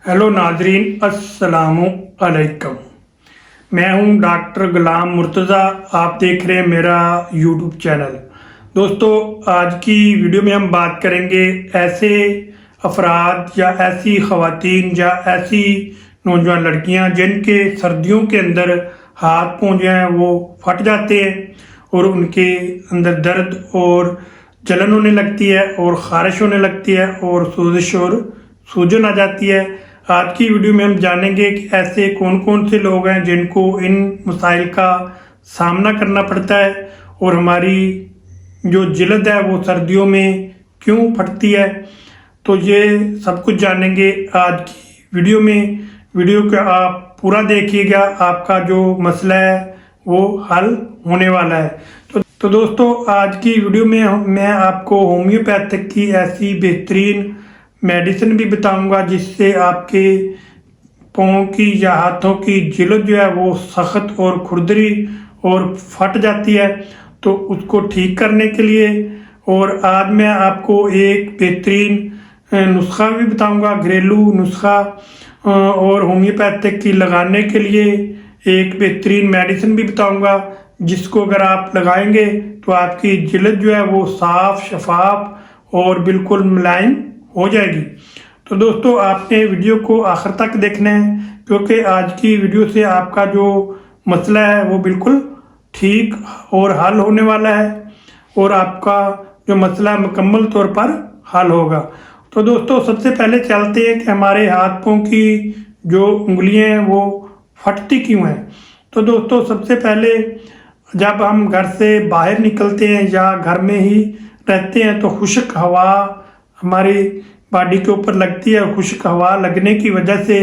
Hello नाजरीन, अस्सलामु अलैकुम। मैं हूं डॉक्टर गुलाम मुर्तज़ा। आप देख रहे हैं मेरा यूट्यूब चैनल। दोस्तों, आज की वीडियो में हम बात करेंगे ऐसे अफराद या ऐसी ख़वातीन या ऐसी नौजवान लड़कियां जिनके सर्दियों के अंदर हाथ पाँव जो हैं वो फट जाते हैं और उनके अंदर दर्द और जलन होने लगती है और ख़ारिश होने लगती है और सोजिश और सूजन आ जाती है। आज की वीडियो में हम जानेंगे कि ऐसे कौन कौन से लोग हैं जिनको इन मसाइल का सामना करना पड़ता है और हमारी जो जिल्द है वो सर्दियों में क्यों फटती है। तो ये सब कुछ जानेंगे आज की वीडियो में। वीडियो को आप पूरा देखिएगा, आपका जो मसला है वो हल होने वाला है। तो दोस्तों, आज की वीडियो में मैं आपको होम्योपैथिक की ऐसी बेहतरीन मेडिसिन भी बताऊंगा जिससे आपके पाँव की या हाथों की जिल्द जो है वो सख्त और खुरदरी और फट जाती है, तो उसको ठीक करने के लिए। और आज मैं आपको एक बेहतरीन नुस्खा भी बताऊंगा, घरेलू नुस्खा, और होम्योपैथिक की लगाने के लिए एक बेहतरीन मेडिसिन भी बताऊंगा जिसको अगर आप लगाएंगे तो आपकी जिल्द जो है वो साफ शफाफ और बिल्कुल मुलायम हो जाएगी। तो दोस्तों, आपने वीडियो को आखिर तक देखना है क्योंकि आज की वीडियो से आपका जो मसला है वो बिल्कुल ठीक और हल होने वाला है और आपका जो मसला मुकम्मल तौर पर हल होगा। तो दोस्तों, सबसे पहले चलते हैं कि हमारे हाथ पाँव की जो उंगलियां हैं वो फटती क्यों हैं। तो दोस्तों, सबसे पहले जब हम घर से बाहर निकलते हैं या घर में ही रहते हैं तो खुश्क हवा हमारी बॉडी के ऊपर लगती है। खुश्क हवा लगने की वजह से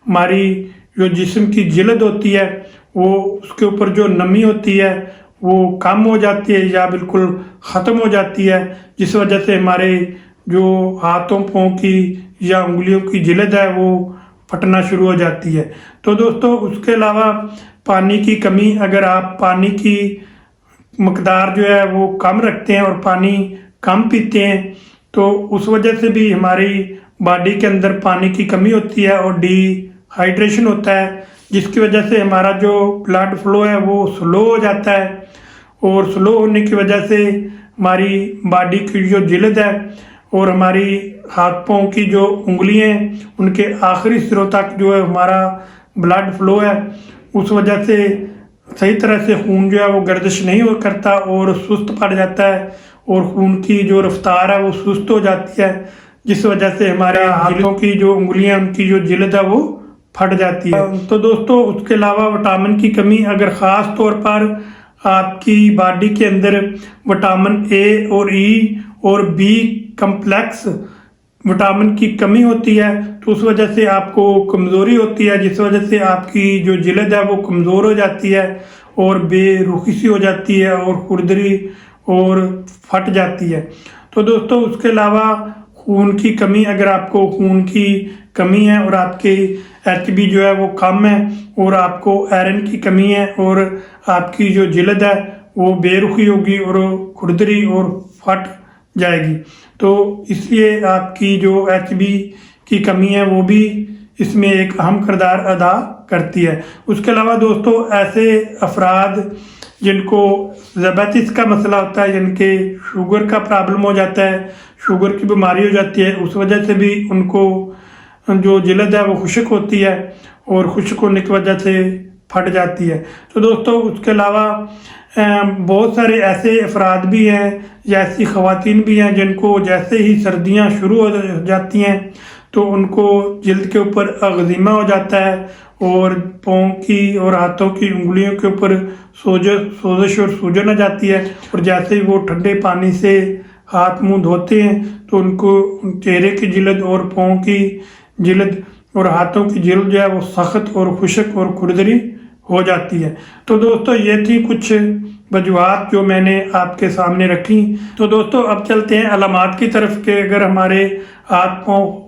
हमारी जो जिस्म की जिल्द होती है वो उसके ऊपर जो नमी होती है वो कम हो जाती है या बिल्कुल ख़त्म हो जाती है, जिस वजह से हमारे जो हाथों पाँव की या उंगलियों की जिल्द है वो फटना शुरू हो जाती है। तो दोस्तों, उसके अलावा पानी की कमी, अगर आप पानी की मकदार जो है वो कम रखते हैं और पानी कम पीते हैं तो उस वजह से भी हमारी बॉडी के अंदर पानी की कमी होती है और डिहाइड्रेशन होता है, जिसकी वजह से हमारा जो ब्लड फ्लो है वो स्लो हो जाता है और स्लो होने की वजह से हमारी बॉडी की जो जिल्द है और हमारी हाथ पाँव की जो उंगलियां हैं उनके आखिरी सिरों तक जो है हमारा ब्लड फ्लो है, उस वजह से सही तरह से खून जो है वो गर्दिश नहीं हो करता और सुस्त पड़ जाता है और खून की जो रफ्तार है वो सुस्त हो जाती है, जिस वजह से हमारे हाथों की जो उंगलियां उनकी जो जिल्द है वो फट जाती है। तो दोस्तों, उसके अलावा विटामिन की कमी, अगर ख़ास तौर पर आपकी बॉडी के अंदर विटामिन ए और ई और बी कम्प्लेक्स विटामिन की कमी होती है तो उस वजह से आपको कमज़ोरी होती है, जिस वजह से आपकी जो जिल्द है वो कमज़ोर हो जाती है और बेरुखी सी हो जाती है और खुरदरी और फट जाती है। तो दोस्तों, उसके अलावा खून की कमी, अगर आपको खून की कमी है और आपके HB जो है वो कम है और आपको आयरन की कमी है और आपकी जो जिल्द है वो बेरुखी होगी और खुरदरी और फट जाएगी, तो इसलिए आपकी जो HB की कमी है वो भी इसमें एक अहम किरदार अदा करती है। उसके अलावा दोस्तों, ऐसे अफराद जिनको ज़ियादतीस का मसला होता है, जिनके शुगर का प्रॉब्लम हो जाता है, शुगर की बीमारी हो जाती है, उस वजह से भी उनको जो जिल्द है वो खुश्क होती है और खुश्क होने की वजह से फट जाती है। तो दोस्तों, उसके अलावा बहुत सारे ऐसे अफराद भी हैं या ऐसी ख़वातीन भी हैं जिनको जैसे ही सर्दियां शुरू हो जाती हैं तो उनको जिल्द के ऊपर अग्जिमा हो जाता है और पाँव की और हाथों की उंगलियों के ऊपर सोजिश और सूजन आ जाती है और जैसे ही वो ठंडे पानी से हाथ मुंह धोते हैं तो उनको चेहरे की जिल्द और पाँव की जिल्द और हाथों की जिल्द जो है वो सख्त और खुश्क और खुरदरी हो जाती है। तो दोस्तों, ये थी कुछ वजूहात जो मैंने आपके सामने रखी। तो दोस्तों, अब चलते हैं अलामात की तरफ के अगर हमारे हाथ पाँव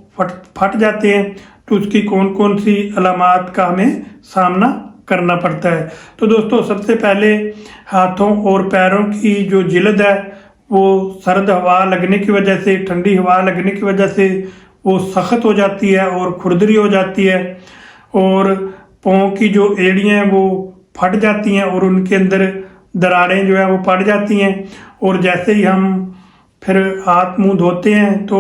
फट जाते हैं तो उसकी कौन कौन सी अलामात का हमें सामना करना पड़ता है। तो दोस्तों, सबसे पहले हाथों और पैरों की जो जिल्द है वो सर्द हवा लगने की वजह से, ठंडी हवा लगने की वजह से वो सख्त हो जाती है और खुरदरी हो जाती है, और पाँव की जो एड़ियाँ हैं वो फट जाती हैं और उनके अंदर दरारें जो है वो पड़ जाती हैं। और जैसे ही हम फिर हाथ मुंह धोते हैं तो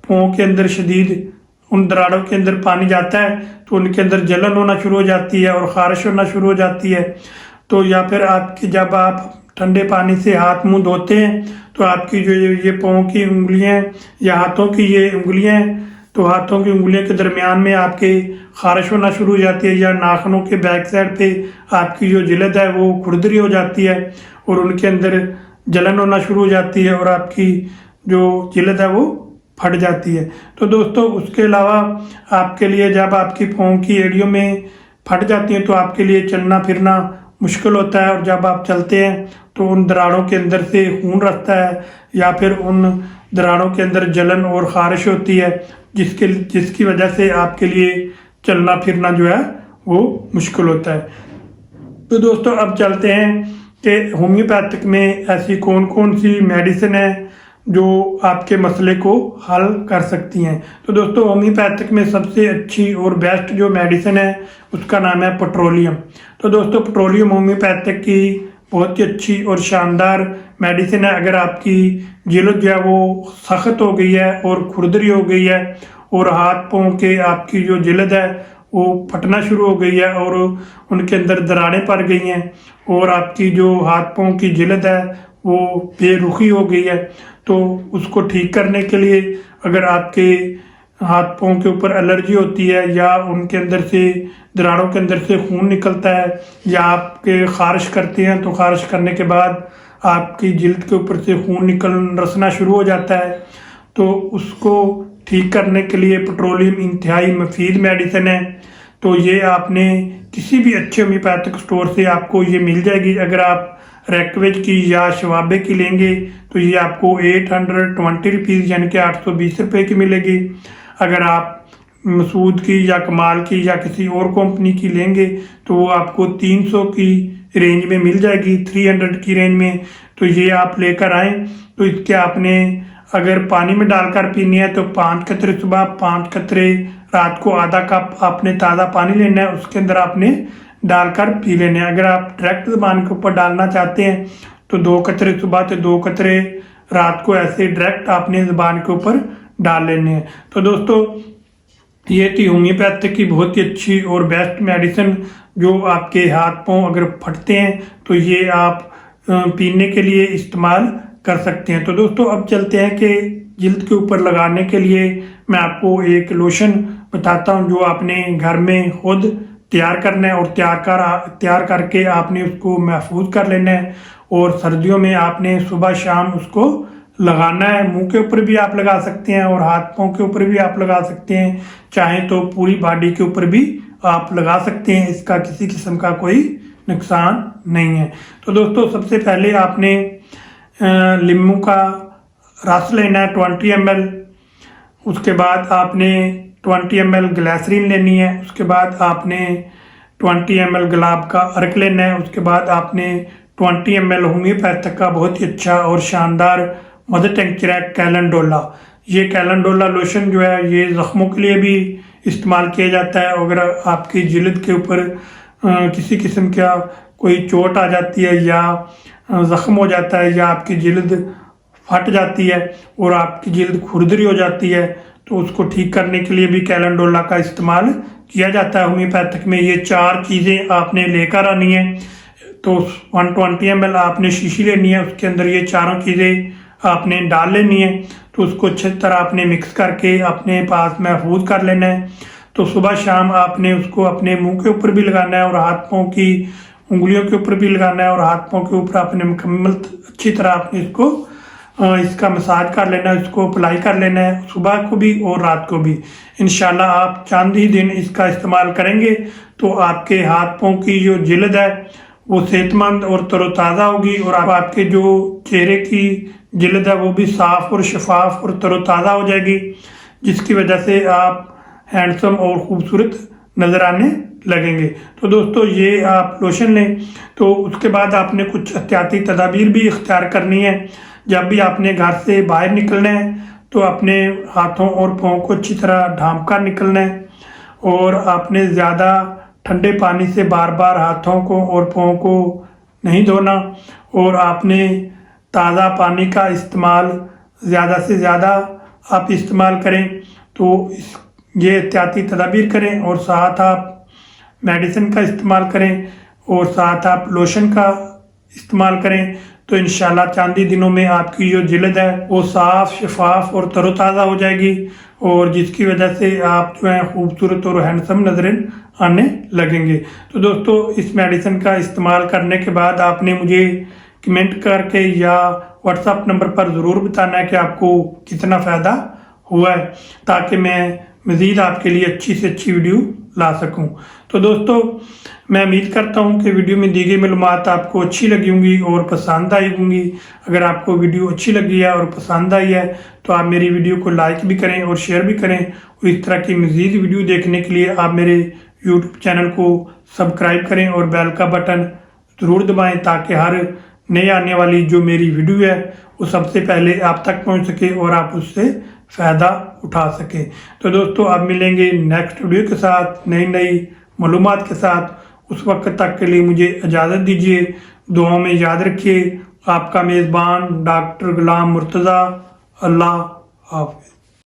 पाँव के अंदर शदीद उन दरारों के अंदर पानी जाता है, तो उनके अंदर जलन होना शुरू हो जाती है और ख़ारिश होना शुरू हो जाती है। तो या फिर आपके जब आप ठंडे पानी से हाथ मुंह धोते हैं तो आपकी जो ये पाँव की उंगलियां या हाथों की ये उंगलियां हैं, तो हाथों की उंगलियों के दरमियान में आपके ख़ारिश होना शुरू हो जाती है, या नाखूनों के बैक साइड पे आपकी जो जिल्द है वो खुरदरी हो जाती है और उनके अंदर जलन होना शुरू हो जाती है और आपकी जो जिल्द है वो फट जाती है। तो दोस्तों उसके अलावा आपके लिए जब आपकी पाँव की एड़ियों में फट जाती हैं तो आपके लिए चलना फिरना मुश्किल होता है, और जब आप चलते हैं तो उन दरारों के अंदर से खून रखता है या फिर उन दरारों के अंदर जलन और ख़ारिश होती है, जिसकी वजह से आपके लिए चलना फिरना जो है वो मुश्किल होता है। तो दोस्तों अब चलते हैं कि होम्योपैथिक में ऐसी कौन कौन सी मेडिसिन है जो आपके मसले को हल कर सकती हैं। तो दोस्तों होम्योपैथिक में सबसे अच्छी और बेस्ट जो मेडिसिन है उसका नाम है पेट्रोलियम। तो दोस्तों पेट्रोलियम होम्योपैथिक की बहुत ही अच्छी और शानदार मेडिसिन है। अगर आपकी जिल्द जो है वो सख्त हो गई है और खुरदरी हो गई है और हाथ पाँव के आपकी जो जिल्द है वो फटना शुरू हो गई है और उनके अंदर दरारें पड़ गई हैं और आपकी जो हाथ पाँव की जिल्द है वो बेरुखी हो गई है, तो उसको ठीक करने के लिए अगर आपके हाथ पाँव के ऊपर एलर्जी होती है या उनके अंदर से दरारों के अंदर से खून निकलता है या आपके ख़ारिश करते हैं तो ख़ारिश करने के बाद आपकी जिल्द के ऊपर से खून रसना शुरू हो जाता है, तो उसको ठीक करने के लिए पेट्रोलियम इंतहाई मुफीद मेडिसिन है। तो ये आपने किसी भी अच्छे होम्योपैथिक स्टोर से आपको ये मिल जाएगी। अगर आप रेकवेज की या शवाबे की लेंगे तो ये आपको 820 रुपीज़ यानी कि 820 रुपये की मिलेगी। अगर आप मसूद की या कमाल की या किसी और कंपनी की लेंगे तो वो आपको 300 की रेंज में मिल जाएगी, 300 की रेंज में। तो ये आप लेकर आएँ। तो इसके आपने अगर पानी में डालकर पीनी है तो 5 कतरे सुबह, 5 कतरे रात को, आधा कप आपने ताज़ा पानी लेना है, उसके अंदर आपने डालकर पी लेने हैं। अगर आप डायरेक्ट ज़ुबान के ऊपर डालना चाहते हैं तो 2 कतरे सुबह तो 2 कतरे रात को ऐसे डायरेक्ट आपने ज़ुबान के ऊपर डाल लेने हैं। तो दोस्तों ये थी होम्योपैथिक की बहुत ही अच्छी और बेस्ट मेडिसिन जो आपके हाथ पाँव अगर फटते हैं तो ये आप पीने के लिए इस्तेमाल कर सकते हैं। तो दोस्तों अब चलते हैं कि जिल्द के ऊपर लगाने के लिए मैं आपको एक लोशन बताता हूं जो आपने घर में खुद तैयार करना है और तैयार करके आपने उसको महफूज कर लेना है, और सर्दियों में आपने सुबह शाम उसको लगाना है। मुंह के ऊपर भी आप लगा सकते हैं और हाथ पाँव के ऊपर भी आप लगा सकते हैं, चाहे तो पूरी बॉडी के ऊपर भी आप लगा सकते हैं। इसका किसी किस्म का कोई नुकसान नहीं है। तो दोस्तों सबसे पहले आपने नींबू का रस लेना है 20 ml। उसके बाद आपने 20 ml ग्लिसरीन लेनी है। उसके बाद आपने 20 ml गुलाब का अर्क लेना है। उसके बाद आपने 20 ml होम्योपैथिक का बहुत ही अच्छा और शानदार मदर टिंक्चर है कैलेंडोला। ये कैलेंडोला लोशन जो है ये ज़ख्मों के लिए भी इस्तेमाल किया जाता है। अगर आपकी जिल्द के ऊपर किसी किस्म का कोई चोट आ जाती है या ज़ख्म हो जाता है या आपकी जिल्द फट जाती है और आपकी जिल्द खुरदरी हो जाती है तो उसको ठीक करने के लिए भी कैलेंडोला का इस्तेमाल किया जाता है होम्योपैथिक में। ये 4 चीज़ें आपने लेकर आनी है। तो 120 ml आपने शीशी लेनी है, उसके अंदर ये चारों चीज़ें आपने डाल लेनी है। तो उसको अच्छी तरह आपने मिक्स करके अपने पास महफूज कर लेना है। तो सुबह शाम आपने उसको अपने मुंह के ऊपर भी लगाना है और हाथ पाँव की उंगलियों के ऊपर भी लगाना है और हाथ पाँव के ऊपर आपने मुकम्मल अच्छी तरह आपने इसका मसाज कर लेना है, इसको अप्लाई कर लेना है सुबह को भी और रात को भी। इंशाल्लाह आप चंद ही दिन इसका इस्तेमाल करेंगे तो आपके हाथ पाँव की जो जिल्द है वो सेहतमंद और तरोताज़ा होगी और आपके जो चेहरे की जिल्द है वो भी साफ़ और शफाफ और तरोताज़ा हो जाएगी, जिसकी वजह से आप हैंडसम और ख़ूबसूरत नज़र आने लगेंगे। तो दोस्तों ये आप लोशन लें। तो उसके बाद आपने कुछ एहतियाती तदाबीर भी इख्तियार करनी है। जब भी आपने घर से बाहर निकलना है तो अपने हाथों और पाँव को अच्छी तरह ढाँप कर निकलना है और आपने ज़्यादा ठंडे पानी से बार बार हाथों को और पाँव को नहीं धोना और आपने ताज़ा पानी का इस्तेमाल ज़्यादा से ज़्यादा आप इस्तेमाल करें। तो ये एहतियाती तदाबीर करें और साथ आप मेडिसिन का इस्तेमाल करें और साथ आप लोशन का इस्तेमाल करें। तो इंशाल्लाह चांदी दिनों में आपकी जो जिल्द है वो साफ़ शफाफ और तरोताज़ा हो जाएगी और जिसकी वजह से आप जो है खूबसूरत और हैंडसम नजरें आने लगेंगे। तो दोस्तों इस मेडिसिन का इस्तेमाल करने के बाद आपने मुझे कमेंट करके या व्हाट्सएप नंबर पर ज़रूर बताना है कि आपको कितना फ़ायदा हुआ है, ताकि मैं मज़ीद आपके लिए अच्छी से अच्छी वीडियो ला सकूं। तो दोस्तों मैं उम्मीद करता हूं कि वीडियो में दी गई मालूमात आपको अच्छी लगी होंगी और पसंद आई होंगी। अगर आपको वीडियो अच्छी लगी है और पसंद आई है तो आप मेरी वीडियो को लाइक भी करें और शेयर भी करें और इस तरह की मज़ीद वीडियो देखने के लिए आप मेरे यूट्यूब चैनल को सब्सक्राइब करें और बेल का बटन ज़रूर दबाएँ, ताकि हर नई आने वाली जो मेरी वीडियो है वो सबसे पहले आप तक पहुंच सके और आप उससे फ़ायदा उठा सकें। तो दोस्तों अब मिलेंगे नेक्स्ट वीडियो के साथ नई नई मालूमात के साथ। उस वक्त तक के लिए मुझे इजाज़त दीजिए। दुआओं में याद रखिए। आपका मेज़बान डॉक्टर गुलाम मुर्तज़ा। अल्लाह हाफ़िज़।